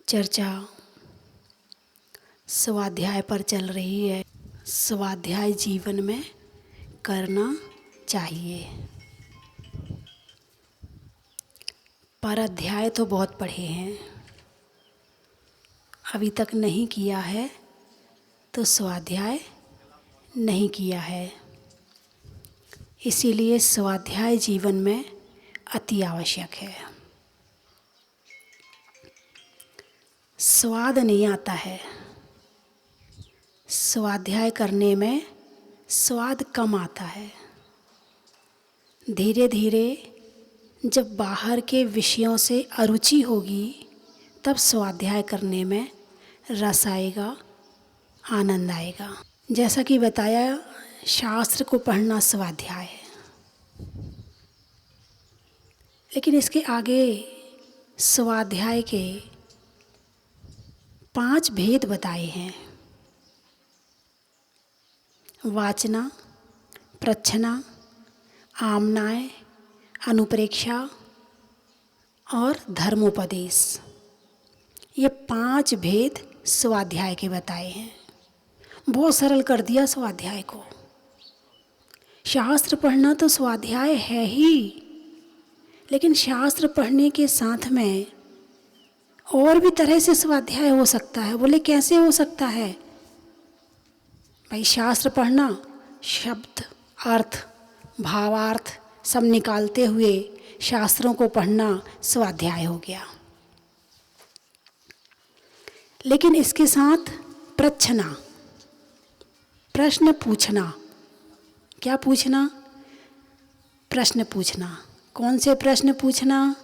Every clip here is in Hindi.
चर्चा स्वाध्याय पर चल रही है। स्वाध्याय जीवन में करना चाहिए। पर अध्याय तो बहुत पढ़े हैं, अभी तक नहीं किया है तो स्वाध्याय नहीं किया है। इसीलिए स्वाध्याय जीवन में अति आवश्यक है। स्वाद नहीं आता है, स्वाध्याय करने में स्वाद कम आता है। धीरे धीरे जब बाहर के विषयों से अरुचि होगी तब स्वाध्याय करने में रस आएगा, आनंद आएगा। जैसा कि बताया, शास्त्र को पढ़ना स्वाध्याय है, लेकिन इसके आगे स्वाध्याय के 5 भेद बताए हैं। वाचना, प्रच्छना, आमनाय, अनुप्रेक्षा और धर्मोपदेश। ये 5 भेद स्वाध्याय के बताए हैं। बहुत सरल कर दिया स्वाध्याय को। शास्त्र पढ़ना तो स्वाध्याय है ही, लेकिन शास्त्र पढ़ने के साथ में और भी तरह से स्वाध्याय हो सकता है। बोले कैसे हो सकता है? भाई शास्त्र पढ़ना, शब्द, अर्थ, भावार्थ सब निकालते हुए शास्त्रों को पढ़ना स्वाध्याय हो गया। लेकिन इसके साथ प्रच्छना, प्रश्न पूछना। क्या पूछना? प्रश्न पूछना। कौन से प्रश्न पूछना?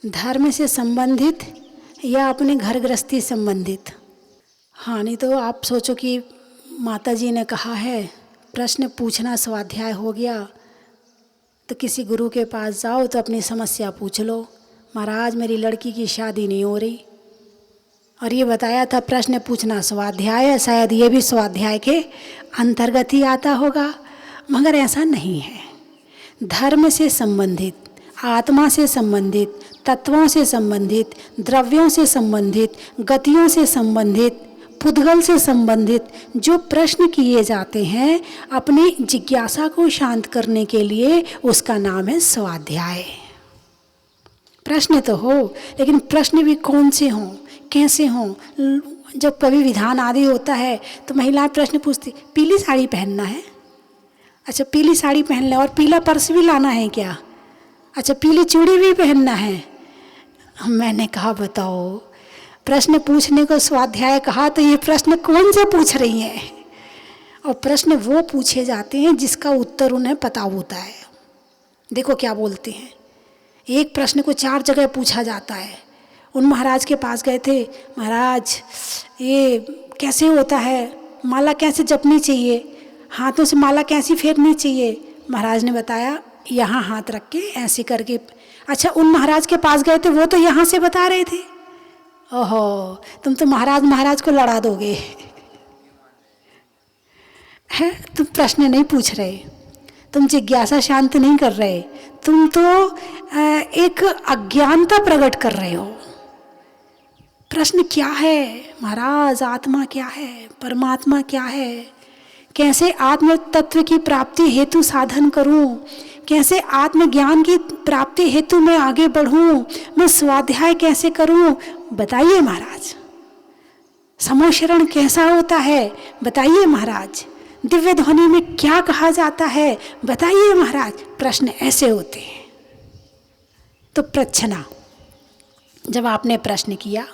धर्म से संबंधित या अपने घर गृहस्थी संबंधित। हाँ, नहीं तो आप सोचो कि माता जी ने कहा है प्रश्न पूछना स्वाध्याय हो गया, तो किसी गुरु के पास जाओ तो अपनी समस्या पूछ लो। महाराज मेरी लड़की की शादी नहीं हो रही, और ये बताया था प्रश्न पूछना स्वाध्याय है, शायद ये भी स्वाध्याय के अंतर्गत ही आता होगा, मगर ऐसा नहीं है। धर्म से संबंधित, आत्मा से संबंधित, तत्वों से संबंधित, द्रव्यों से संबंधित, गतियों से संबंधित, पुद्गल से संबंधित जो प्रश्न किए जाते हैं अपनी जिज्ञासा को शांत करने के लिए, उसका नाम है स्वाध्याय। प्रश्न तो हो, लेकिन प्रश्न भी कौन से हों, कैसे हों। जब कभी विधान आदि होता है तो महिलाएं प्रश्न पूछती, पीली साड़ी पहनना है? अच्छा, पीली साड़ी पहन ले, और पीला पर्स भी लाना है क्या? अच्छा, पीली चूड़ी भी पहनना है? मैंने कहा बताओ, प्रश्न पूछने को स्वाध्याय कहा तो ये प्रश्न कौन से पूछ रही हैं? और प्रश्न वो पूछे जाते हैं जिसका उत्तर उन्हें पता होता है। देखो क्या बोलते हैं, एक प्रश्न को 4 जगह पूछा जाता है। उन महाराज के पास गए थे, महाराज ये कैसे होता है, माला कैसे जपनी चाहिए, हाथों से माला कैसी फेरनी चाहिए? महाराज ने बताया यहाँ हाथ रख के ऐसे करके। अच्छा, उन महाराज के पास गए थे, वो तो यहाँ से बता रहे थे। ओहो, तुम तो महाराज को लड़ा दोगे है। तुम प्रश्न नहीं पूछ रहे, तुम जिज्ञासा शांत नहीं कर रहे, तुम तो एक अज्ञानता प्रकट कर रहे हो। प्रश्न क्या है महाराज? आत्मा क्या है? परमात्मा क्या है? कैसे आत्म तत्व की प्राप्ति हेतु साधन करूं? कैसे आत्मज्ञान की प्राप्ति हेतु मैं आगे बढ़ूं? मैं स्वाध्याय कैसे करूं? बताइए महाराज। समोशरण कैसा होता है? बताइए महाराज। दिव्य ध्वनि में क्या कहा जाता है? बताइए महाराज। प्रश्न ऐसे होते हैं। तो प्रच्छना, जब आपने प्रश्न किया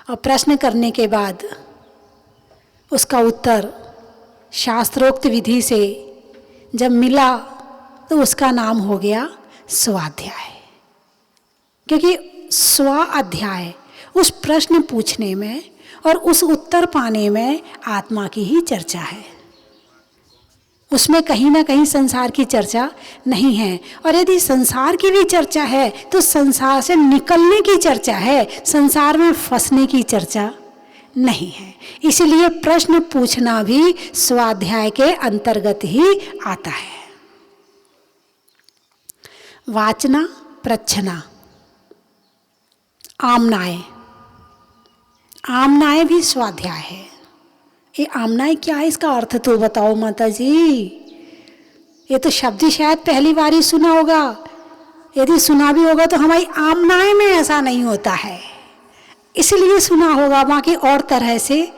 और प्रश्न करने के बाद उसका उत्तर शास्त्रोक्त विधि से जब मिला तो उसका नाम हो गया स्वाध्याय। क्योंकि स्वाध्याय उस प्रश्न पूछने में और उस उत्तर पाने में आत्मा की ही चर्चा है, उसमें कहीं ना कहीं संसार की चर्चा नहीं है। और यदि संसार की भी चर्चा है तो संसार से निकलने की चर्चा है, संसार में फंसने की चर्चा नहीं है। इसलिए प्रश्न पूछना भी स्वाध्याय के अंतर्गत ही आता है। वाचना, प्रच्छना, आमनाय, आमनाएं भी स्वाध्याय है। ये आमनाएं क्या है, इसका अर्थ तो बताओ माता जी। ये तो शब्द ही शायद पहली बार ही सुना होगा, यदि सुना भी होगा तो हमारी आमनाएं में ऐसा नहीं होता है, इसलिए सुना होगा, बाकी और तरह से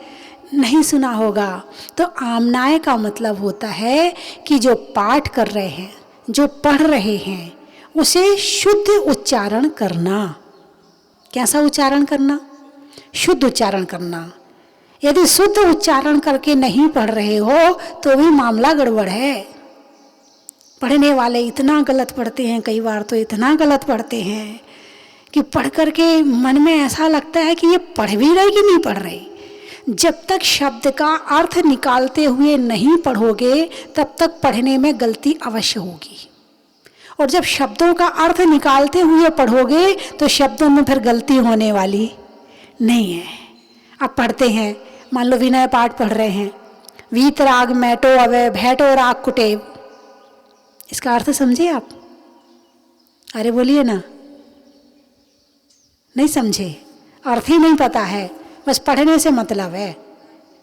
नहीं सुना होगा। तो आमनाएं का मतलब होता है कि जो पाठ कर रहे हैं, जो पढ़ रहे हैं, उसे शुद्ध उच्चारण करना। कैसा उच्चारण करना? शुद्ध उच्चारण करना। यदि शुद्ध उच्चारण करके नहीं पढ़ रहे हो तो भी मामला गड़बड़ है। पढ़ने वाले इतना गलत पढ़ते हैं, कई बार तो इतना गलत पढ़ते हैं कि पढ़ करके मन में ऐसा लगता है कि ये पढ़ भी रहे कि नहीं पढ़ रहे। जब तक शब्द का अर्थ निकालते हुए नहीं पढ़ोगे तब तक पढ़ने में गलती अवश्य होगी, और जब शब्दों का अर्थ निकालते हुए पढ़ोगे तो शब्दों में फिर गलती होने वाली नहीं है। अब पढ़ते हैं, मान लो विनय पाठ पढ़ रहे हैं, वीत राग मैटो अवे भैटो राग कुटेव, इसका अर्थ समझे आप? अरे बोलिए ना, नहीं समझे? अर्थ ही नहीं पता है, बस पढ़ने से मतलब है।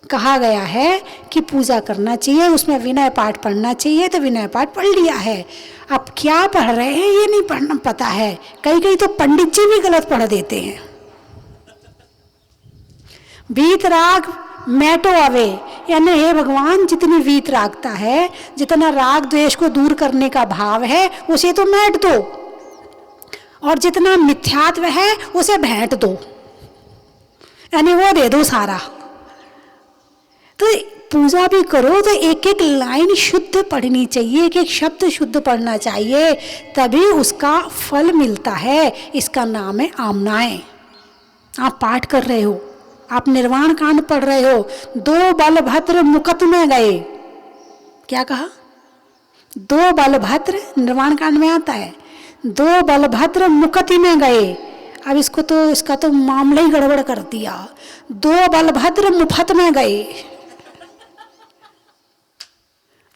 कहा गया है कि पूजा करना चाहिए, उसमें विनय पाठ पढ़ना चाहिए, तो विनय पाठ पढ़ लिया है। अब क्या पढ़ रहे हैं ये नहीं पढ़ना पता है। कई कई तो पंडित जी भी गलत पढ़ देते हैं। वीत राग मैटो अवे, यानी हे भगवान, जितनी वीत रागता है, जितना राग द्वेष को दूर करने का भाव है, उसे तो मैट दो, और जितना मिथ्यात्व है उसे भेंट दो, यानी वो दे दो सारा। तो पूजा भी करो तो एक एक लाइन शुद्ध पढ़नी चाहिए, एक एक शब्द शुद्ध पढ़ना चाहिए, तभी उसका फल मिलता है। इसका नाम है आमनाएं। आप पाठ कर रहे हो, आप निर्वाण कांड पढ़ रहे हो, दो बलभद्र मुकत में गए। क्या कहा? दो बलभद्र, निर्वाण कांड में आता है, दो बलभद्र मुकति में गए। अब इसका तो मामला ही गड़बड़ कर दिया। दो बलभद्र मुफत में गए।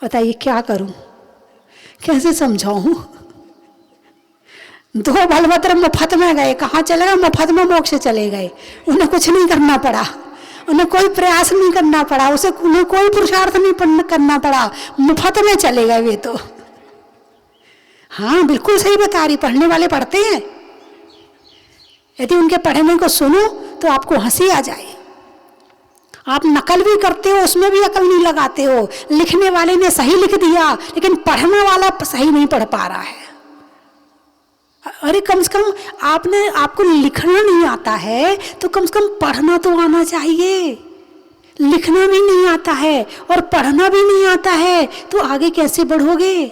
बताइए क्या करूं, कैसे समझाऊं? दो बलभद्र मुफ्त में गए, कहाँ चले गए? मुफ्त में मोक्ष चले गए। उन्हें कुछ नहीं करना पड़ा, उन्हें कोई प्रयास नहीं करना पड़ा, उन्हें कोई पुरुषार्थ नहीं करना पड़ा, मुफ्त में चले गए वे तो। हाँ बिल्कुल सही बता रही, पढ़ने वाले पढ़ते हैं। यदि उनके पढ़ने को सुनो तो आपको हंसी आ जाए। आप नकल भी करते हो, उसमें भी अकल नहीं लगाते हो। लिखने वाले ने सही लिख दिया, लेकिन पढ़ने वाला सही नहीं पढ़ पा रहा है। अरे कम से कम आपको लिखना नहीं आता है तो कम से कम पढ़ना तो आना चाहिए। लिखना भी नहीं आता है और पढ़ना भी नहीं आता है तो आगे कैसे बढ़ोगे?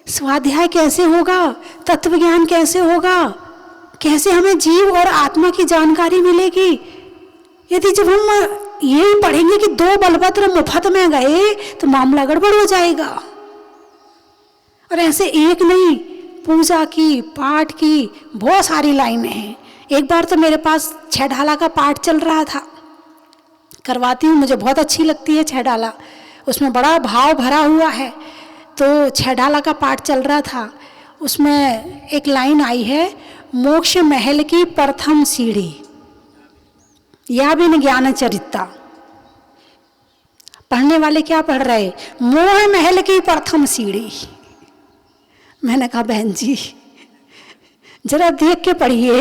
स्वाध्याय कैसे होगा? तत्व ज्ञान कैसे होगा? कैसे हमें जीव और आत्मा की जानकारी मिलेगी? यदि जब हम यही पढ़ेंगे कि दो बलभद्र मुफ्त में गए तो मामला गड़बड़ हो जाएगा। और ऐसे एक नहीं, पूजा की, पाठ की बहुत सारी लाइनें हैं। एक बार तो मेरे पास 6 ढाला का पाठ चल रहा था, करवाती हूँ, मुझे बहुत अच्छी लगती है 6 ढाला, उसमें बड़ा भाव भरा हुआ है। तो 6 ढाला का पाठ चल रहा था, उसमें एक लाइन आई है, मोक्ष महल की प्रथम सीढ़ी या बिन ज्ञान चरिता। पढ़ने वाले क्या पढ़ रहे? मोह महल की प्रथम सीढ़ी। मैंने कहा बहन जी जरा देख के पढ़िए,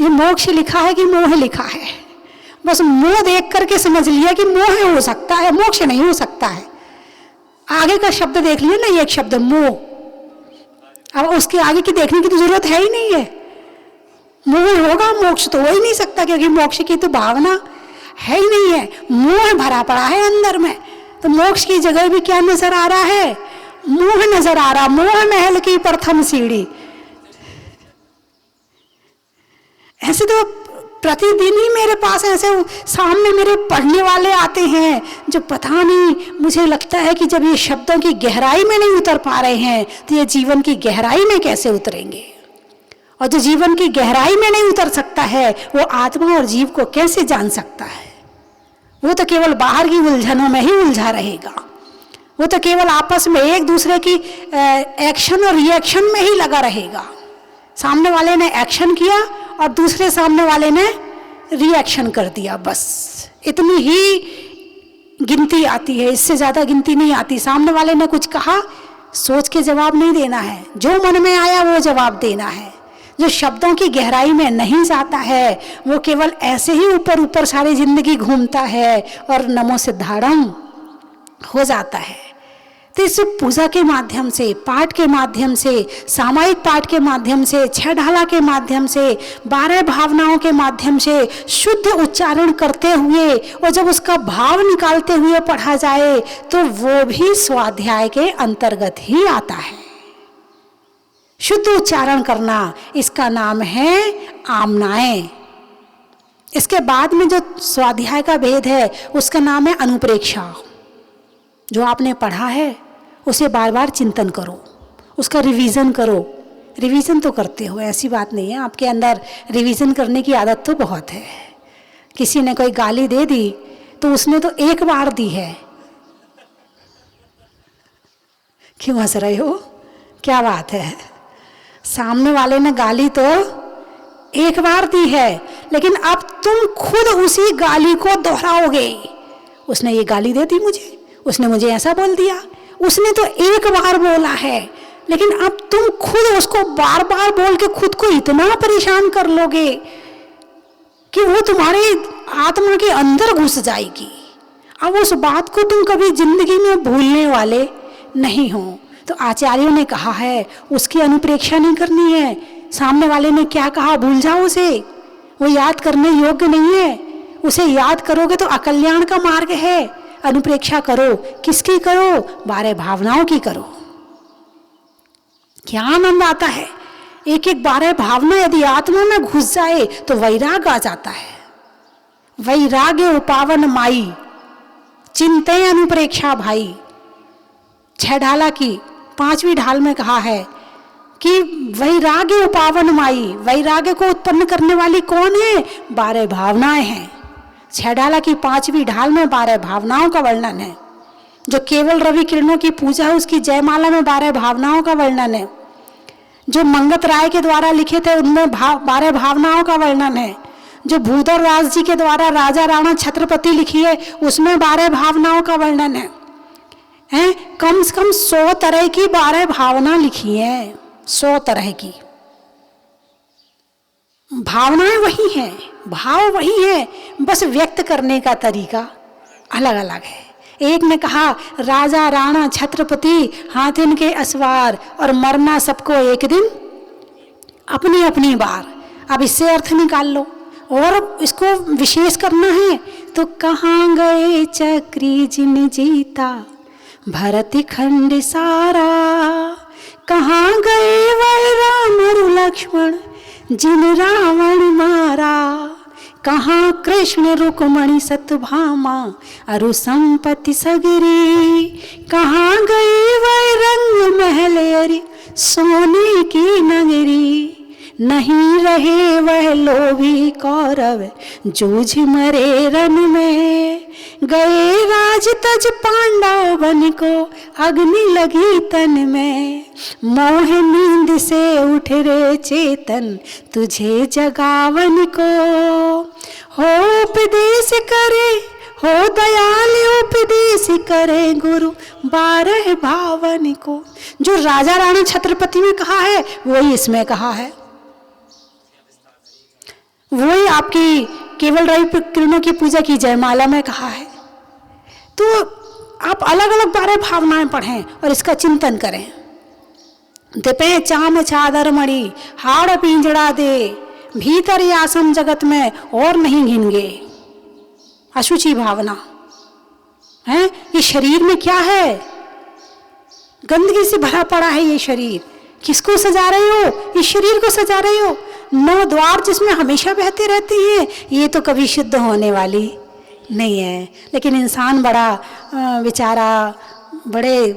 ये मोक्ष लिखा है कि मोह लिखा है? बस मोह देख करके समझ लिया कि मोह हो सकता है, मोक्ष नहीं हो सकता है। आगे का शब्द देख लिया ना, एक शब्द मोह, अब उसके आगे की देखने की तो जरूरत है ही नहीं है। मोह होगा, मोक्ष तो हो ही नहीं सकता, क्योंकि मोक्ष की तो भावना है ही नहीं है। मोह भरा पड़ा है अंदर में, तो मोक्ष की जगह भी क्या नजर आ रहा है? मोह नजर आ रहा। मोह महल की प्रथम सीढ़ी। ऐसे तो प्रतिदिन ही मेरे पास ऐसे सामने मेरे पढ़ने वाले आते हैं जो पता नहीं, मुझे लगता है कि जब ये शब्दों की गहराई में नहीं उतर पा रहे हैं तो ये जीवन की गहराई में कैसे उतरेंगे? और जो जीवन की गहराई में नहीं उतर सकता है वो आत्मा और जीव को कैसे जान सकता है? वो तो केवल बाहर की उलझनों में ही उलझा रहेगा। वो तो केवल आपस में एक दूसरे की एक्शन और रिएक्शन में ही लगा रहेगा। सामने वाले ने एक्शन किया और दूसरे सामने वाले ने रिएक्शन कर दिया, बस इतनी ही गिनती आती है, इससे ज़्यादा गिनती नहीं आती। सामने वाले ने कुछ कहा, सोच के जवाब नहीं देना है, जो मन में आया वो जवाब देना है। जो शब्दों की गहराई में नहीं जाता है वो केवल ऐसे ही ऊपर ऊपर सारी जिंदगी घूमता है और नमो सिद्धाड़म हो जाता है। तो इस पूजा के माध्यम से, पाठ के माध्यम से, सामायिक पाठ के माध्यम से, छह ढाला के माध्यम से, 12 भावनाओं के माध्यम से शुद्ध उच्चारण करते हुए और जब उसका भाव निकालते हुए पढ़ा जाए तो वो भी स्वाध्याय के अंतर्गत ही आता है। शुद्ध उच्चारण करना, इसका नाम है आमनाएं। इसके बाद में जो स्वाध्याय का भेद है उसका नाम है अनुप्रेक्षा। जो आपने पढ़ा है उसे बार बार चिंतन करो, उसका रिवीजन करो। रिवीजन तो करते हो, ऐसी बात नहीं है, आपके अंदर रिवीजन करने की आदत तो बहुत है। किसी ने कोई गाली दे दी तो उसने तो एक बार दी है। क्यों हंस रहे हो? क्या बात है? सामने वाले ने गाली तो एक बार दी है, लेकिन अब तुम खुद उसी गाली को दोहराओगे। उसने ये गाली दे दी मुझे, उसने मुझे ऐसा बोल दिया, उसने तो एक बार बोला है, लेकिन अब तुम खुद उसको बार बार बोल के खुद को इतना परेशान कर लोगे कि वो तुम्हारे आत्मा के अंदर घुस जाएगी। अब उस बात को तुम कभी जिंदगी में भूलने वाले नहीं हो। तो आचार्यों ने कहा है उसकी अनुप्रेक्षा नहीं करनी है। सामने वाले ने क्या कहा भूल जाओ उसे, वो याद करने योग्य नहीं है। उसे याद करोगे तो अकल्याण का मार्ग है। अनुप्रेक्षा करो, किसकी करो? 12 भावनाओं की करो। क्या आनंद आता है! एक एक 12 भावना यदि आत्मा में घुस जाए तो वैराग आ जाता है। वैराग्य उपावन माई, चिंते अनुप्रेक्षा भाई। 6 ढाला की 5वीं ढाल में कहा है कि वैराग्य उपावन माई। वैराग्य को उत्पन्न करने वाली कौन है? 12 भावनाएं हैं। 6 ढाला की 5वीं ढाल में 12 भावनाओं का वर्णन है। जो केवल रवि किरणों की पूजा है उसकी जयमाला में 12 भावनाओं का वर्णन है। जो मंगत राय के द्वारा लिखे थे उनमें 12 भावनाओं का वर्णन है। जो भूधर राज जी के द्वारा राजा राणा छत्रपति लिखी है उसमें 12 भावनाओं का वर्णन है। कम से कम 100 तरह की 12 भावना लिखी है। 100 तरह की भावनाएं वही हैं, भाव वही है, बस व्यक्त करने का तरीका अलग अलग है। एक ने कहा राजा राणा छत्रपति हाथिन के असवार और मरना सबको एक दिन अपनी अपनी बार। अब इससे अर्थ निकाल लो और इसको विशेष करना है तो कहाँ गए चक्री जिन जीता भरत खंड सारा, कहाँ गए वह राम और लक्ष्मण जिन रावण मारा, कहाँ कृष्ण रुक्मणी सत्यभामा अरु संपत्ति सगरी, कहाँ गए वह रंग महलेरी सोने की नगरी, नहीं रहे वह लोभी कौरव जूझ मरे रन में, गए राज तज पांडव बन को अग्नि लगी तन में, मोह नींद से उठ रे चेतन तुझे जगावन को, हो उपदेश करे हो दयाल उपदेश करे गुरु 12 भावन को। जो राजा राणा छत्रपति में कहा है वही इसमें कहा है, वही आपकी केवल रवि किरणों की पूजा की जयमाला में कहा है। तो आप अलग अलग 12 भावनाएं पढ़ें और इसका चिंतन करें। दिपे चाम चादर मणि हाड़ पिंजड़ा दे, भीतर यासम जगत में और नहीं घिनगे। अशुचि भावना है। ये शरीर में क्या है? गंदगी से भरा पड़ा है ये शरीर। किसको सजा रहे हो? इस शरीर को सजा रहे हो। 9 द्वार जिसमें हमेशा बहते रहते हैं, ये तो कभी शुद्ध होने वाली नहीं है। लेकिन इंसान बड़ा बेचारा, बड़े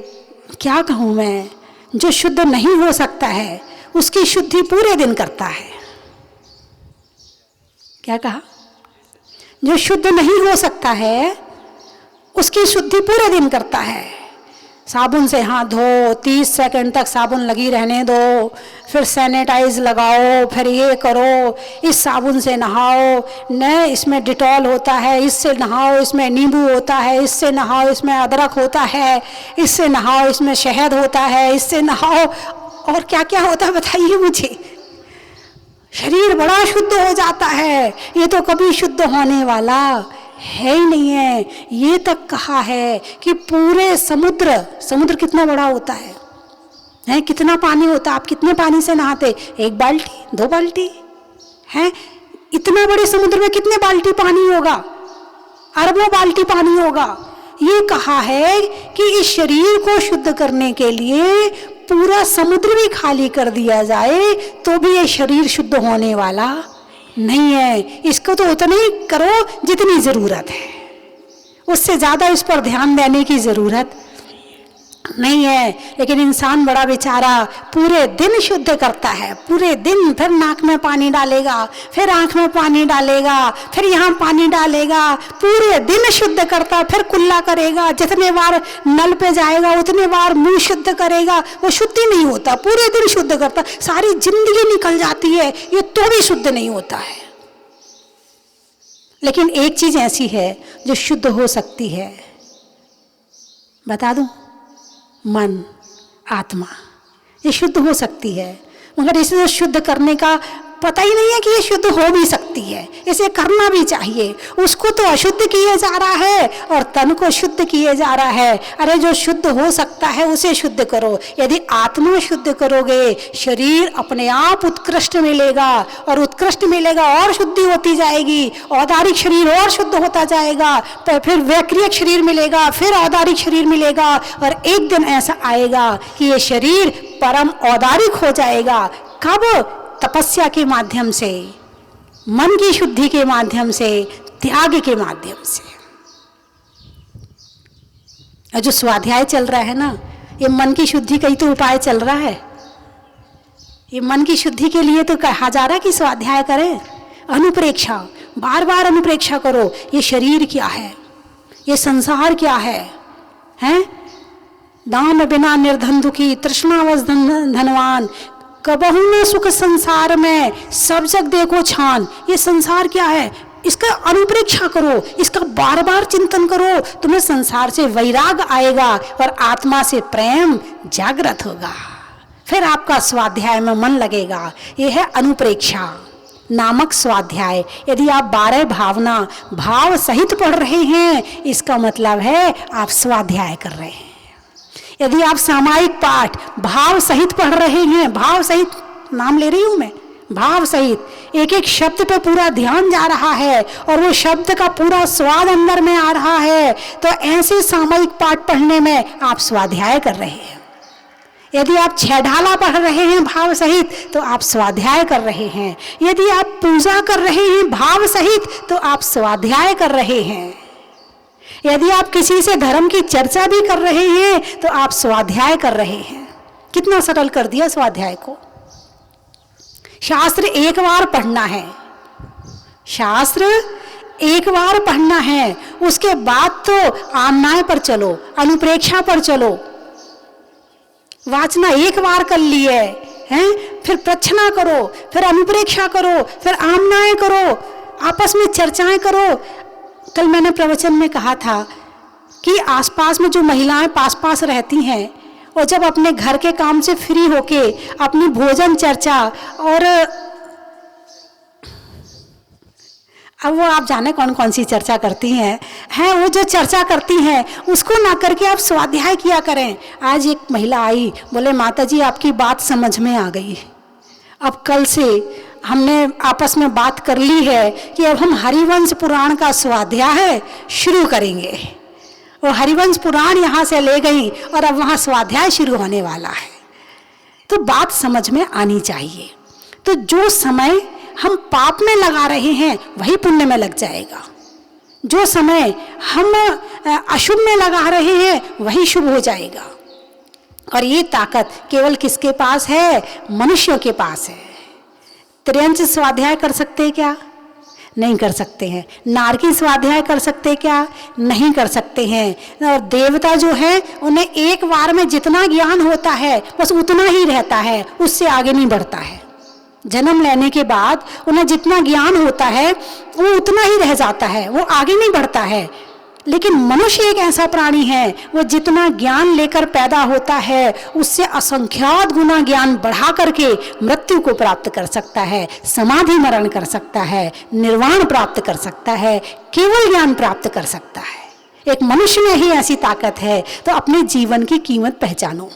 क्या कहूँ मैं, जो शुद्ध नहीं हो सकता है उसकी शुद्धि पूरे दिन करता है। क्या कहा? जो शुद्ध नहीं हो सकता है उसकी शुद्धि पूरे दिन करता है। साबुन से हाथ धो, 30 सेकंड तक साबुन लगी रहने दो, फिर सैनिटाइज लगाओ, फिर ये करो, इस साबुन से नहाओ, न इसमें डिटॉल होता है, इससे नहाओ, इसमें नींबू होता है, इससे नहाओ, इसमें अदरक होता है, इससे नहाओ, इसमें शहद होता है, इससे नहाओ, और क्या क्या होता है बताइए मुझे। शरीर बड़ा शुद्ध हो जाता है। ये तो कभी शुद्ध होने वाला है ही नहीं है। ये तक कहा है कि पूरे समुद्र कितना बड़ा होता है, कितना पानी होता है, आप कितने पानी से नहाते, 1 बाल्टी 2 बाल्टी है, इतना बड़े समुद्र में कितने बाल्टी पानी होगा, अरबों बाल्टी पानी होगा। ये कहा है कि इस शरीर को शुद्ध करने के लिए पूरा समुद्र भी खाली कर दिया जाए तो भी ये शरीर शुद्ध होने वाला नहीं है। इसको तो उतना ही करो जितनी जरूरत है, उससे ज्यादा इस पर ध्यान देने की जरूरत नहीं है। लेकिन इंसान बड़ा बेचारा पूरे दिन शुद्ध करता है, पूरे दिन, फिर नाक में पानी डालेगा, फिर आंख में पानी डालेगा, फिर यहाँ पानी डालेगा, पूरे दिन शुद्ध करता, फिर कुल्ला करेगा, जितने बार नल पे जाएगा उतने बार मुंह शुद्ध करेगा, वो शुद्ध ही नहीं होता। पूरे दिन शुद्ध करता, सारी जिंदगी निकल जाती है, ये तो भी शुद्ध नहीं होता है। लेकिन एक चीज ऐसी है जो शुद्ध हो सकती है, बता दूं, मन, आत्मा, ये शुद्ध हो सकती है। मगर इसे शुद्ध करने का पता ही नहीं है कि ये शुद्ध हो भी सकती है, इसे करना भी चाहिए। उसको तो अशुद्ध किए जा रहा है और तन को शुद्ध किए जा रहा है। अरे जो शुद्ध हो सकता है उसे शुद्ध करो। यदि आत्मा शुद्ध करोगे, शरीर अपने आप उत्कृष्ट मिलेगा, और उत्कृष्ट मिलेगा और शुद्धि होती जाएगी, औदारिक शरीर और शुद्ध होता जाएगा, तो फिर वैक्रियक शरीर मिलेगा, फिर औदारिक शरीर मिलेगा, और एक दिन ऐसा आएगा कि ये शरीर परम औदारिक हो जाएगा। कब? तपस्या के माध्यम से, मन की शुद्धि के माध्यम से, त्याग के माध्यम से। और जो स्वाध्याय चल रहा है ना, ये मन की शुद्धि का ही तो उपाय चल रहा है। ये मन की शुद्धि के लिए तो कहा जा रहा है कि स्वाध्याय करें, अनुप्रेक्षा, बार बार अनुप्रेक्षा करो। ये शरीर क्या है, ये संसार क्या है, हैं? दान बिना निर्धन दुखी, तृष्णावश धनवान, कबहू न सुख संसार में, सब जग देखो छान। ये संसार क्या है, इसका अनुप्रेक्षा करो, इसका बार बार चिंतन करो, तुम्हें संसार से वैराग आएगा और आत्मा से प्रेम जागृत होगा, फिर आपका स्वाध्याय में मन लगेगा। यह है अनुप्रेक्षा नामक स्वाध्याय। यदि आप 12 भावना भाव सहित पढ़ रहे हैं, इसका मतलब है आप स्वाध्याय कर रहे हैं। यदि आप सामायिक पाठ भाव सहित पढ़ रहे हैं, भाव सहित नाम ले रही हूं मैं, भाव सहित, एक एक शब्द पे पूरा ध्यान जा रहा है और वो शब्द का पूरा स्वाद अंदर में आ रहा है, तो ऐसे सामायिक पाठ पढ़ने में आप स्वाध्याय कर रहे हैं। यदि आप 6 ढाला पढ़ रहे हैं भाव सहित, तो आप स्वाध्याय कर रहे हैं। यदि आप पूजा कर रहे हैं भाव सहित, तो आप स्वाध्याय कर रहे हैं। यदि आप किसी से धर्म की चर्चा भी कर रहे हैं, तो आप स्वाध्याय कर रहे हैं। कितना सरल कर दिया स्वाध्याय को। शास्त्र एक बार पढ़ना है, शास्त्र एक बार पढ़ना है, उसके बाद तो आमनाय पर चलो, अनुप्रेक्षा पर चलो। वाचना एक बार कर लिए हैं, फिर प्रच्छना करो, फिर अनुप्रेक्षा करो, फिर आमनाय करो, आपस में चर्चाएं करो। कल मैंने प्रवचन में कहा था कि आसपास में जो महिलाएं पास रहती हैं, और जब अपने घर के काम से फ्री होके अपनी भोजन चर्चा, और अब वो आप जाने कौन कौन सी चर्चा करती हैं, वो जो चर्चा करती हैं उसको ना करके आप स्वाध्याय किया करें। आज एक महिला आई, बोले माता जी आपकी बात समझ में आ गई, अब कल से हमने आपस में बात कर ली है कि अब हम हरिवंश पुराण का स्वाध्याय शुरू करेंगे। वो हरिवंश पुराण यहाँ से ले गई और अब वहाँ स्वाध्याय शुरू होने वाला है। तो बात समझ में आनी चाहिए। तो जो समय हम पाप में लगा रहे हैं वही पुण्य में लग जाएगा, जो समय हम अशुभ में लगा रहे हैं वही शुभ हो जाएगा। और ये ताकत केवल किसके पास है? मनुष्यों के पास है। त्रियंच स्वाध्याय कर सकते हैं क्या? नहीं कर सकते हैं। नारकी स्वाध्याय कर सकते क्या? नहीं कर सकते हैं। और देवता जो है उन्हें एक बार में जितना ज्ञान होता है बस उतना ही रहता है, उससे आगे नहीं बढ़ता है। जन्म लेने के बाद उन्हें जितना ज्ञान होता है वो उतना ही रह जाता है, वो आगे नहीं बढ़ता है। लेकिन मनुष्य एक ऐसा प्राणी है, वो जितना ज्ञान लेकर पैदा होता है उससे असंख्यात गुना ज्ञान बढ़ा करके मृत्यु को प्राप्त कर सकता है, समाधि मरण कर सकता है, निर्वाण प्राप्त कर सकता है, केवल ज्ञान प्राप्त कर सकता है। एक मनुष्य में ही ऐसी ताकत है। तो अपने जीवन की कीमत पहचानो।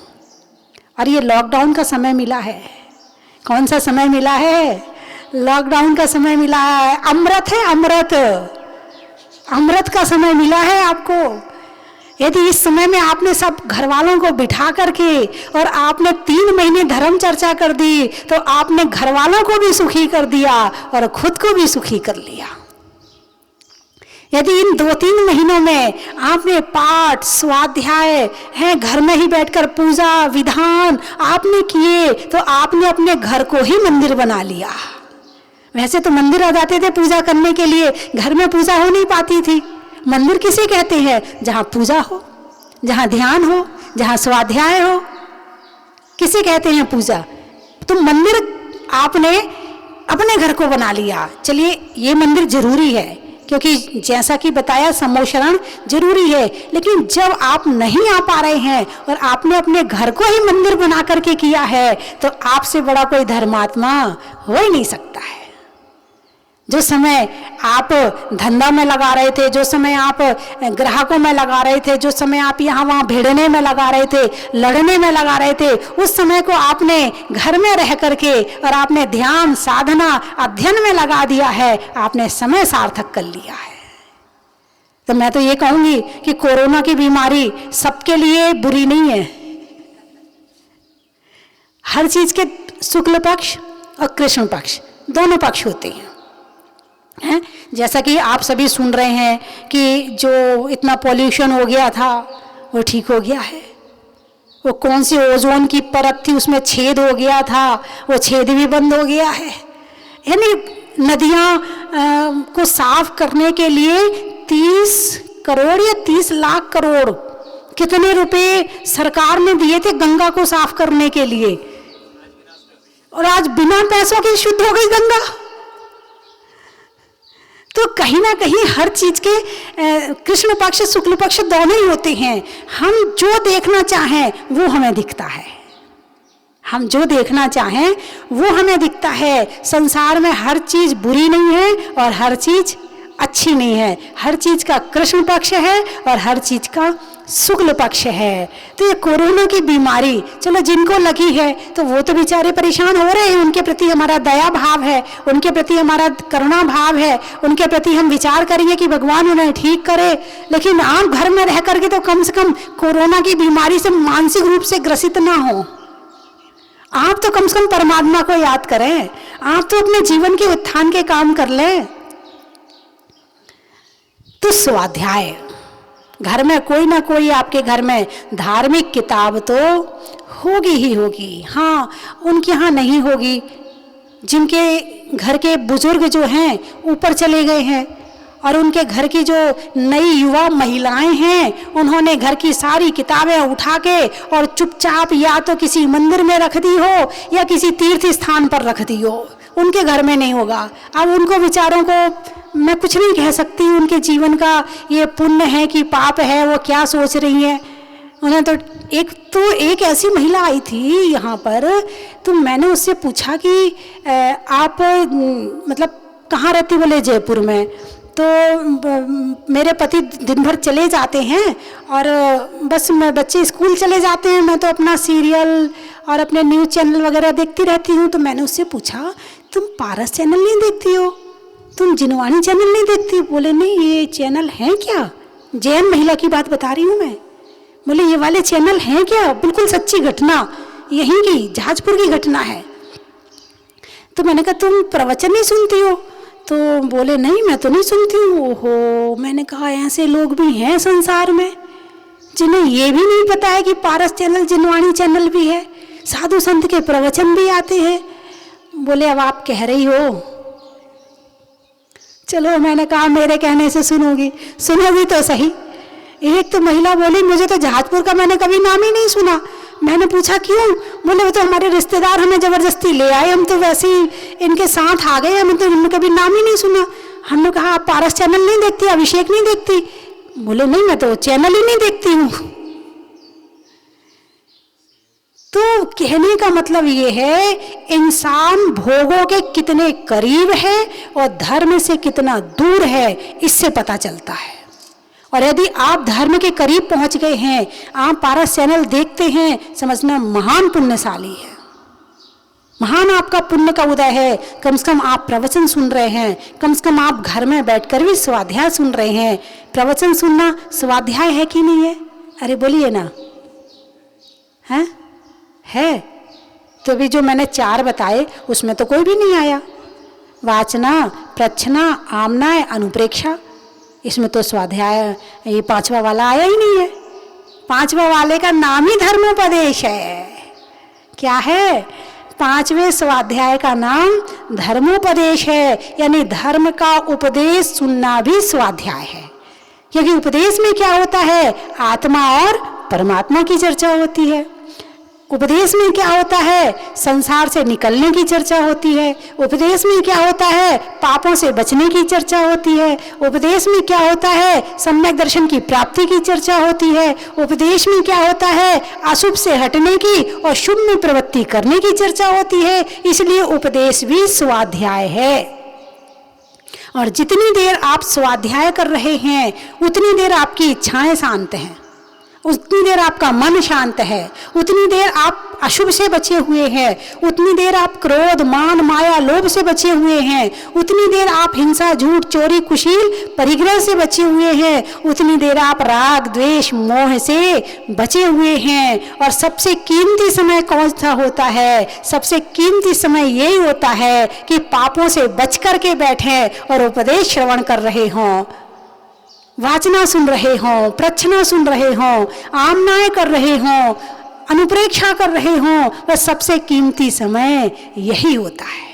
और ये लॉकडाउन का समय मिला है। कौन सा समय मिला है? लॉकडाउन का समय मिला है। अमृत है, अमृत, अमृत का समय मिला है आपको। यदि इस समय में आपने सब घर वालों को बिठा करके और आपने 3 महीने धर्म चर्चा कर दी तो आपने घर वालों को भी सुखी कर दिया और खुद को भी सुखी कर लिया। यदि इन 2-3 महीनों में आपने पाठ स्वाध्याय है घर में ही बैठकर पूजा विधान आपने किए तो आपने अपने घर को ही मंदिर बना लिया। वैसे तो मंदिर आ जाते थे पूजा करने के लिए, घर में पूजा हो नहीं पाती थी। मंदिर किसे कहते हैं? जहाँ पूजा हो, जहाँ ध्यान हो, जहाँ स्वाध्याय हो, किसे कहते हैं पूजा? तो मंदिर आपने अपने घर को बना लिया। चलिए ये मंदिर जरूरी है क्योंकि जैसा कि बताया सम्मोशरण जरूरी है, लेकिन जब आप नहीं आ पा रहे हैं और आपने अपने घर को ही मंदिर बना करके किया है तो आपसे बड़ा कोई धर्मात्मा हो ही नहीं सकता है। जो समय आप धंधा में लगा रहे थे, जो समय आप ग्राहकों में लगा रहे थे, जो समय आप यहाँ वहाँ भिड़ने में लगा रहे थे, लड़ने में लगा रहे थे, उस समय को आपने घर में रह करके और आपने ध्यान साधना अध्ययन में लगा दिया है, आपने समय सार्थक कर लिया है। तो मैं तो ये कहूँगी कि कोरोना की बीमारी सबके लिए बुरी नहीं है। हर चीज के शुक्ल पक्ष और कृष्ण पक्ष दोनों पक्ष होते हैं। जैसा कि आप सभी सुन रहे हैं कि जो इतना पॉल्यूशन हो गया था वो ठीक हो गया है। वो कौन सी ओजोन की परत थी उसमें छेद हो गया था, वो छेद भी बंद हो गया है। यानी नदियां को साफ करने के लिए 30 करोड़ या 30 लाख करोड़ कितने रुपए सरकार ने दिए थे गंगा को साफ करने के लिए, और आज बिना पैसों के शुद्ध हो गई गंगा। तो कहीं ना कहीं हर चीज के कृष्ण पक्ष शुक्ल पक्ष दोनों ही होते हैं। हम जो देखना चाहें वो हमें दिखता है, हम जो देखना चाहें वो हमें दिखता है। संसार में हर चीज बुरी नहीं है और हर चीज अच्छी नहीं है। हर चीज का कृष्ण पक्ष है और हर चीज का शुक्ल पक्ष है। तो ये कोरोना की बीमारी चलो जिनको लगी है तो वो तो बेचारे परेशान हो रहे हैं, उनके प्रति हमारा दया भाव है, उनके प्रति हमारा करुणा भाव है, उनके प्रति हम विचार करेंगे कि भगवान उन्हें ठीक करे। लेकिन आप घर में रह करके तो कम से कम कोरोना की बीमारी से मानसिक रूप से ग्रसित ना हो। आप तो कम से कम परमात्मा को याद करें, आप तो अपने जीवन के उत्थान के काम कर लें। तो स्वाध्याय घर में कोई ना कोई आपके घर में धार्मिक किताब तो होगी ही होगी। हाँ, उनके यहाँ नहीं होगी जिनके घर के बुजुर्ग जो हैं ऊपर चले गए हैं और उनके घर की जो नई युवा महिलाएं हैं उन्होंने घर की सारी किताबें उठा के और चुपचाप या तो किसी मंदिर में रख दी हो या किसी तीर्थ स्थान पर रख दी हो, उनके घर में नहीं होगा। अब उनको विचारों को मैं कुछ नहीं कह सकती, उनके जीवन का ये पुण्य है कि पाप है, वो क्या सोच रही हैं। उन्हें तो एक ऐसी महिला आई थी यहाँ पर, तो मैंने उससे पूछा कि आप मतलब कहाँ रहती? बोले जयपुर में। तो मेरे पति दिन भर चले जाते हैं और बस मैं बच्चे स्कूल चले जाते हैं, मैं तो अपना सीरियल और अपने न्यूज़ चैनल वगैरह देखती रहती हूँ। तो मैंने उससे पूछा तुम पारस चैनल नहीं देखती हो, तुम जिनवाणी चैनल नहीं देखती? बोले नहीं, ये चैनल हैं क्या? जैन महिला की बात बता रही हूँ मैं। बोले ये वाले चैनल हैं क्या? बिल्कुल सच्ची घटना, यहीं की जहाजपुर की घटना है। तो मैंने कहा तुम प्रवचन नहीं सुनती हो? तो बोले नहीं मैं तो नहीं सुनती हूँ। ओहो, मैंने कहा ऐसे लोग भी हैं संसार में जिन्हें ये भी नहीं पता है कि पारस चैनल जिनवाणी चैनल भी है, साधु संत के प्रवचन भी आते हैं। बोले अब आप कह रही हो चलो मैंने कहा मेरे कहने से सुनोगी, सुनोगी तो सही। एक तो महिला बोली मुझे तो जहाजपुर का मैंने कभी नाम ही नहीं सुना। मैंने पूछा क्यों? बोले वो तो हमारे रिश्तेदार हमें जबरदस्ती ले आए, हम तो वैसे ही इनके साथ आ गए, हमें तो इनने कभी नाम ही नहीं सुना। हमने कहा आप पारस चैनल नहीं देखती, अभिषेक नहीं देखती? बोले नहीं मैं तो चैनल ही नहीं देखती हूँ। तो कहने का मतलब ये है इंसान भोगों के कितने करीब है और धर्म से कितना दूर है, इससे पता चलता है। और यदि आप धर्म के करीब पहुंच गए हैं, आप पारस चैनल देखते हैं, समझना महान पुण्यशाली है, महान आपका पुण्य का उदय है। कम से कम आप प्रवचन सुन रहे हैं, कम से कम आप घर में बैठकर भी स्वाध्याय सुन रहे हैं। प्रवचन सुनना स्वाध्याय है कि नहीं है? अरे बोलिए ना, है। तो भी जो मैंने 4 बताए उसमें तो कोई भी नहीं आया। वाचना, प्रच्छना, आमनाय, अनुप्रेक्षा, इसमें तो स्वाध्याय ये 5वां वाला आया ही नहीं है। 5वां वाले का नाम ही धर्मोपदेश है। क्या है? 5वें स्वाध्याय का नाम धर्मोपदेश है, यानी धर्म का उपदेश सुनना भी स्वाध्याय है। क्योंकि उपदेश में क्या होता है? आत्मा और परमात्मा की चर्चा होती है। उपदेश में क्या होता है? संसार से निकलने की चर्चा होती है। उपदेश में क्या होता है? पापों से बचने की चर्चा होती है। उपदेश में क्या होता है? सम्यक दर्शन की प्राप्ति की चर्चा होती है। उपदेश में क्या होता है? अशुभ से हटने की और शुभ में प्रवृत्ति करने की चर्चा होती है। इसलिए उपदेश भी स्वाध्याय है। और जितनी देर आप स्वाध्याय कर रहे हैं उतनी देर आपकी इच्छाएं शांत हैं, उतनी देर आपका मन शांत है, उतनी देर आप अशुभ से बचे हुए हैं, उतनी देर आप क्रोध, मान, माया, लोभ से बचे हुए हैं, उतनी देर आप हिंसा, झूठ, चोरी, कुशील, परिग्रह से बचे हुए हैं, उतनी देर आप राग, द्वेष, मोह से बचे हुए हैं। और सबसे कीमती समय कौन सा होता है? सबसे कीमती समय यही होता है कि पापों से बच करके बैठें और उपदेश श्रवण कर रहे हों, वाचना सुन रहे हों, प्रच्छना सुन रहे हों, आमनाय कर रहे हों, अनुप्रेक्षा कर रहे हों। वह सबसे कीमती समय यही होता है।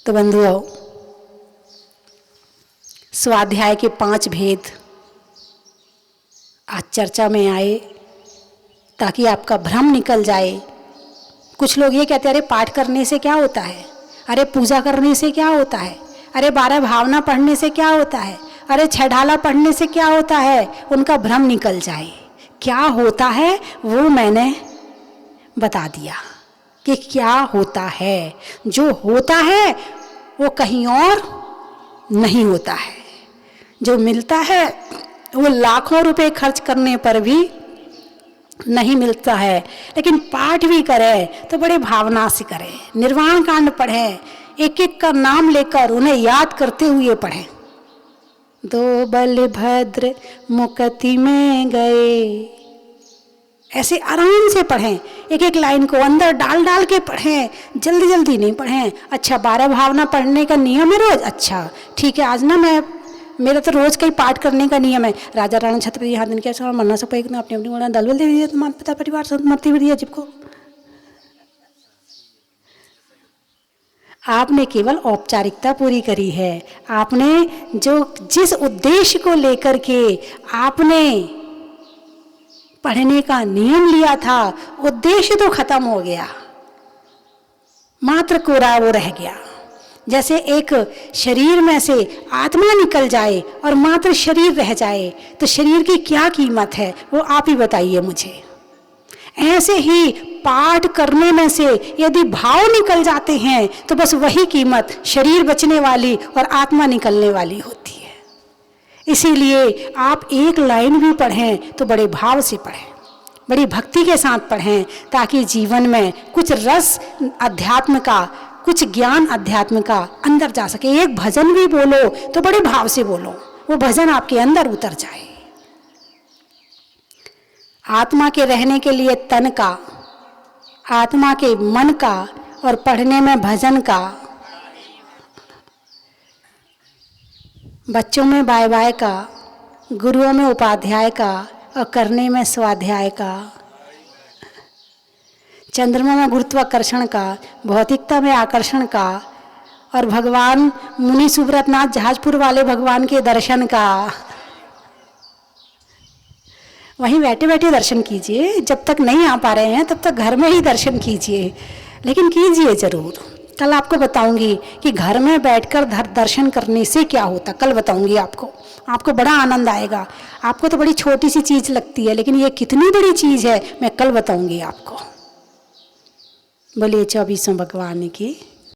तो बंधुओं, स्वाध्याय के 5 भेद आज चर्चा में आए ताकि आपका भ्रम निकल जाए। कुछ लोग ये कहते हैं अरे पाठ करने से क्या होता है, अरे पूजा करने से क्या होता है, अरे 12 भावना पढ़ने से क्या होता है, अरे 6 ढाला पढ़ने से क्या होता है। उनका भ्रम निकल जाए। क्या होता है वो मैंने बता दिया कि क्या होता है। जो होता है वो कहीं और नहीं होता है। जो मिलता है वो लाखों रुपए खर्च करने पर भी नहीं मिलता है। लेकिन पाठ भी करें तो बड़े भावना से करें, निर्वाण कांड पढ़ें, एक एक का नाम लेकर उन्हें याद करते हुए पढ़ें। 2 बलभद्र मुक्ति में गए, ऐसे आराम से पढ़ें। एक एक लाइन को अंदर डाल डाल के पढ़ें, जल्दी जल्दी नहीं पढ़ें। अच्छा 12 भावना पढ़ने का नियम है रोज, अच्छा ठीक है आज ना मेरा तो रोज का ही पाठ करने का नियम है। राजा राणा छत्रपति हाथ दिन के मरना सब अपनी अपनी बोला दल बल दे दीजिए, तो माता पिता परिवार सब मरती भी दिया जिसको। आपने केवल औपचारिकता पूरी करी है। आपने जिस उद्देश्य को लेकर के आपने पढ़ने का नियम लिया था, उद्देश्य तो खत्म हो गया, मात्र कोरा वो रह गया। जैसे एक शरीर में से आत्मा निकल जाए और मात्र शरीर रह जाए तो शरीर की क्या कीमत है, वो आप ही बताइए मुझे। ऐसे ही पाठ करने में से यदि भाव निकल जाते हैं तो बस वही कीमत शरीर बचने वाली और आत्मा निकलने वाली होती है। इसीलिए आप एक लाइन भी पढ़ें तो बड़े भाव से पढ़ें, बड़ी भक्ति के साथ पढ़ें, ताकि जीवन में कुछ रस अध्यात्म का, कुछ ज्ञान अध्यात्म का अंदर जा सके। एक भजन भी बोलो तो बड़े भाव से बोलो, वो भजन आपके अंदर उतर जाए। आत्मा के रहने के लिए तन का, आत्मा के मन का और पढ़ने में भजन का, बच्चों में बाय बाय का, गुरुओं में उपाध्याय का और करने में स्वाध्याय का, चंद्रमा में गुरुत्वाकर्षण का, भौतिकता में आकर्षण का और भगवान मुनि सुब्रतनाथ जहाजपुर वाले भगवान के दर्शन का, वहीं बैठे बैठे दर्शन कीजिए। जब तक नहीं आ पा रहे हैं तब तक घर में ही दर्शन कीजिए, लेकिन कीजिए ज़रूर। कल आपको बताऊंगी कि घर में बैठकर दर्शन करने से क्या होता, कल बताऊंगी आपको बड़ा आनंद आएगा। आपको तो बड़ी छोटी सी चीज़ लगती है, लेकिन ये कितनी बड़ी चीज़ है मैं कल बताऊंगी आपको। बोलिए 24वें भगवान की।